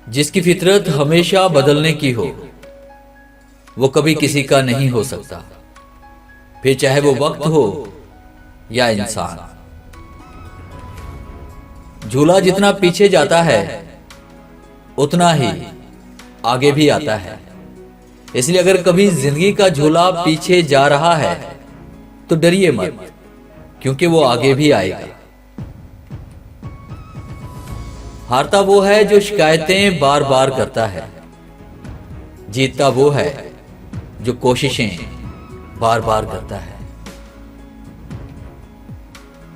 जिसकी फितरत हमेशा बदलने की हो वो कभी किसी का नहीं हो सकता, फिर चाहे वो वक्त हो या इंसान। झूला जितना पीछे जाता है उतना ही आगे भी आता है। इसलिए अगर कभी जिंदगी का झूला पीछे जा रहा है तो डरिए मत, क्योंकि वो आगे भी आएगा। हारता वो है जो शिकायतें बार बार करता है, जीतता वो है जो कोशिशें बार बार करता है।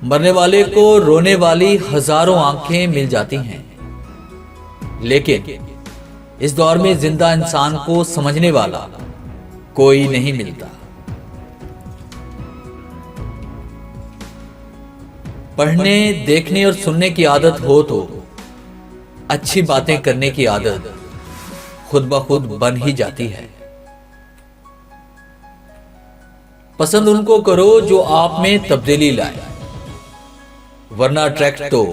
मरने वाले को रोने वाली हजारों आंखें मिल जाती हैं, लेकिन इस दौर में जिंदा इंसान को समझने वाला कोई नहीं मिलता। पढ़ने, देखने और सुनने की आदत हो तो अच्छी बातें करने की आदत खुद ब खुद बन ही जाती है। पसंद उनको करो जो आप में तब्दीली लाए, वरना अट्रैक्ट तो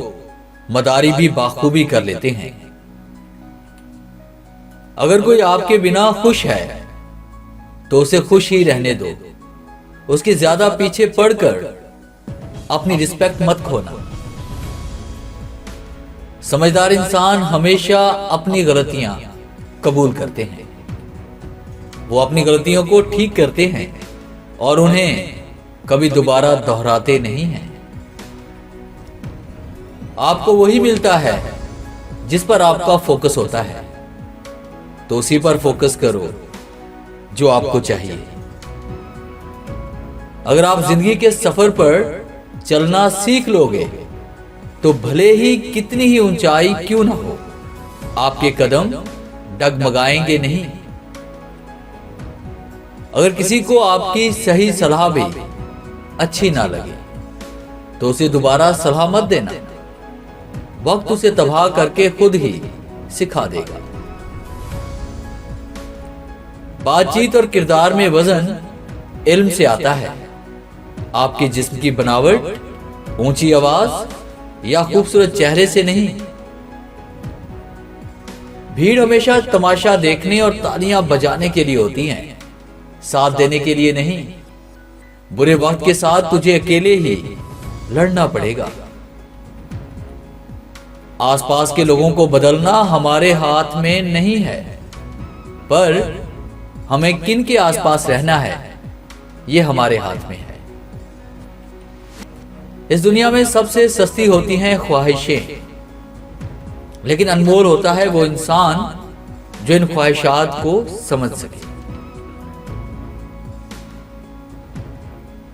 मदारी भी बाखूबी कर लेते हैं। अगर कोई आपके बिना खुश है तो उसे खुश ही रहने दो, उसके ज्यादा पीछे पड़कर अपनी रिस्पेक्ट मत खोना। समझदार इंसान हमेशा अपनी गलतियां कबूल करते हैं, वो अपनी गलतियों को ठीक करते हैं और उन्हें कभी दोबारा दोहराते नहीं हैं। आपको वही मिलता है जिस पर आपका फोकस होता है, तो उसी पर फोकस करो जो आपको चाहिए। अगर आप जिंदगी के सफर पर चलना सीख लोगे तो भले ही कितनी ही ऊंचाई क्यों ना हो, आपके कदम डगमगाएंगे नहीं। अगर किसी को आपकी सही सलाह भी अच्छी ना लगे तो उसे दोबारा सलाह मत देना, वक्त उसे तबाह करके खुद ही सिखा देगा। बातचीत और किरदार में वजन इल्म से आता है, आपके जिस्म की बनावट, ऊंची आवाज या खूबसूरत चेहरे से नहीं। भीड़ हमेशा तमाशा देखने और तालियां बजाने के लिए होती हैं, साथ देने के लिए नहीं। बुरे वक्त के साथ तुझे अकेले ही लड़ना पड़ेगा। आसपास के लोगों को बदलना हमारे हाथ में नहीं है, पर हमें किन के आसपास रहना है यह हमारे हाथ में है। इस दुनिया में सबसे सस्ती होती हैं ख्वाहिशें, लेकिन अनमोल होता है वो इंसान जो इन ख्वाहिशात को समझ सके।